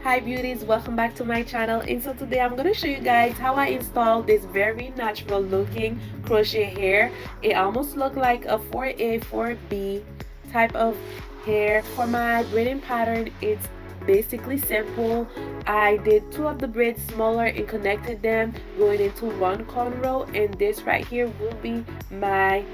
Hi beauties, welcome back to my channel. And so today I'm going to show you guys how I installed this very natural looking crochet hair. It almost looked like a 4A 4B type of hair. For my braiding pattern, it's basically simple. I did two of the braids smaller and connected them going into one cornrow, and this right here will be my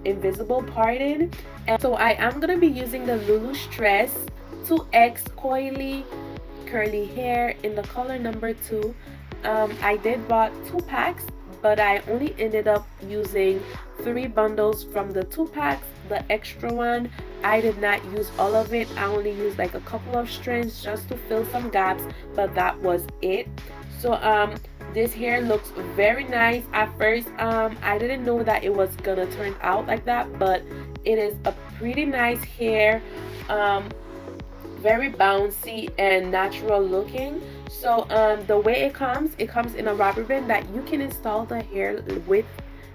invisible parting. And so I am going to be using the Lulustress 2X coily curly hair in the color number 2. I did bought 2 packs, but I only ended up using 3 bundles from the 2 packs. The extra one, I did not use all of it. I only used like a couple of strands just to fill some gaps, but that was it. So this hair looks very nice. At first I didn't know that it was gonna turn out like that, but it is a pretty nice hair. Very bouncy and natural looking. So the way it comes in a rubber band that you can install the hair with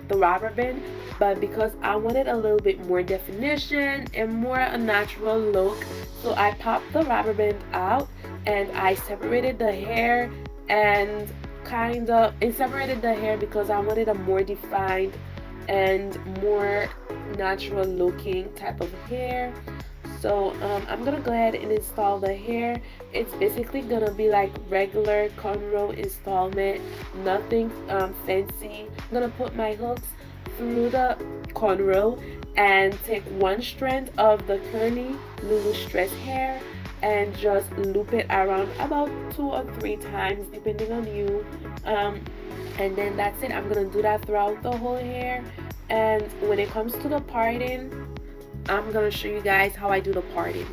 the rubber band, but because I wanted a little bit more definition and more a natural look, so I popped the rubber band out and I separated the hair and separated the hair because I wanted a more defined and more natural looking type of hair. So I'm gonna go ahead and install the hair. It's basically gonna be like regular cornrow installment, nothing fancy. I'm gonna put my hooks through the cornrow and take one strand of the curly Lulustress hair and just loop it around about 2 or 3 times depending on you. And then that's it. I'm gonna do that throughout the whole hair. And when it comes to the parting, I'm gonna show you guys how I do the parting.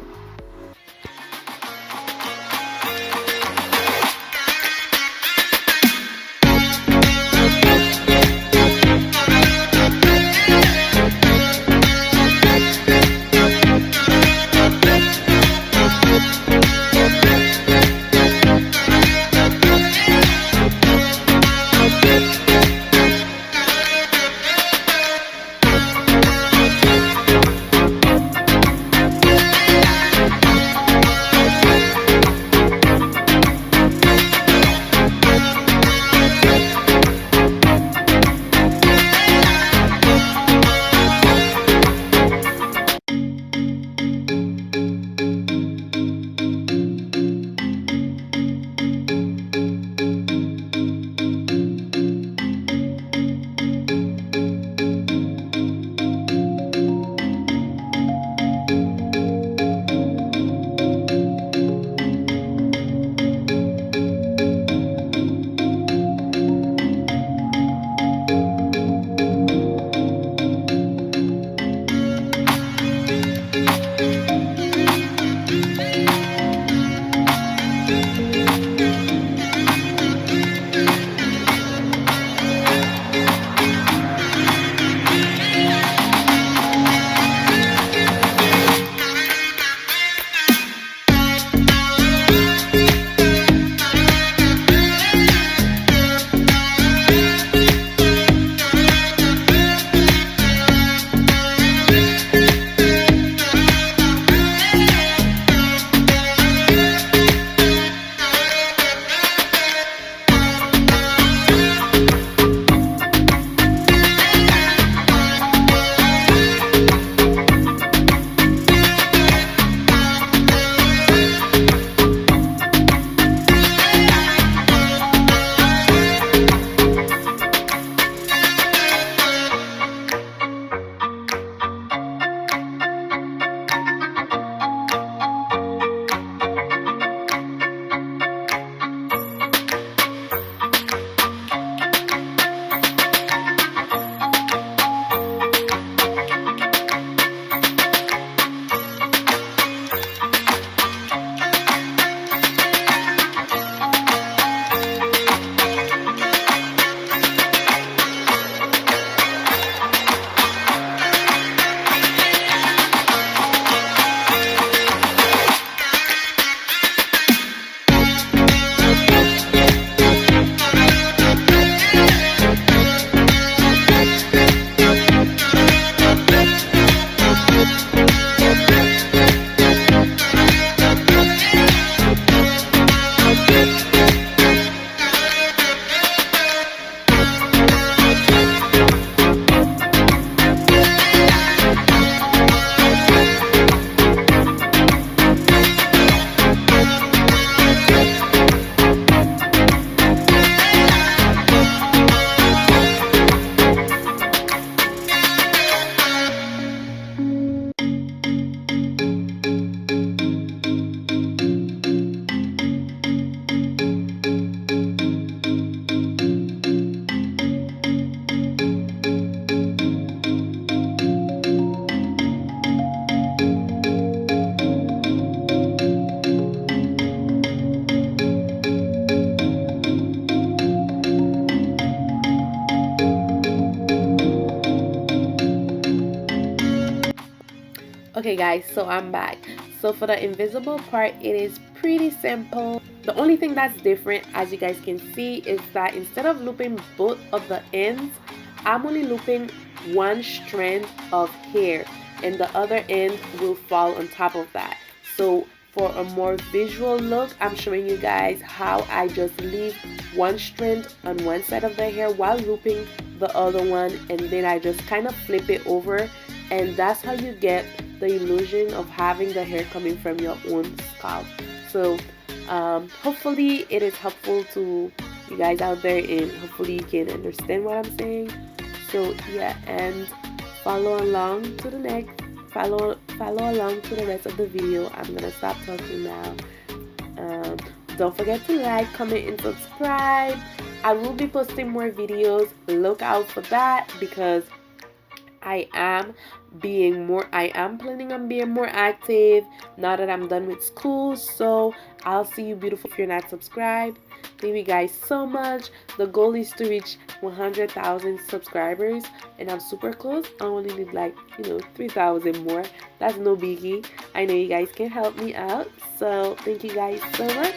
Okay guys, so I'm back. So for the invisible part, it is pretty simple. The only thing that's different, as you guys can see, is that instead of looping both of the ends, I'm only looping one strand of hair and the other end will fall on top of that. So for a more visual look, I'm showing you guys how I just leave one strand on one side of the hair while looping the other one, and then I just kind of flip it over, and that's how you get the illusion of having the hair coming from your own scalp. So hopefully it is helpful to you guys out there, and hopefully you can understand what I'm saying. So yeah, and follow along to the next follow along to the rest of the video. I'm gonna stop talking now. Don't forget to like, comment, and subscribe. I will be posting more videos. Look out for that, because I am planning on being more active now that I'm done with school. So I'll see you beautiful if you're not subscribed. Thank you guys so much. The goal is to reach 100,000 subscribers, and I'm super close. I only need like 3,000 more. That's no biggie. I know you guys can help me out. So thank you guys so much.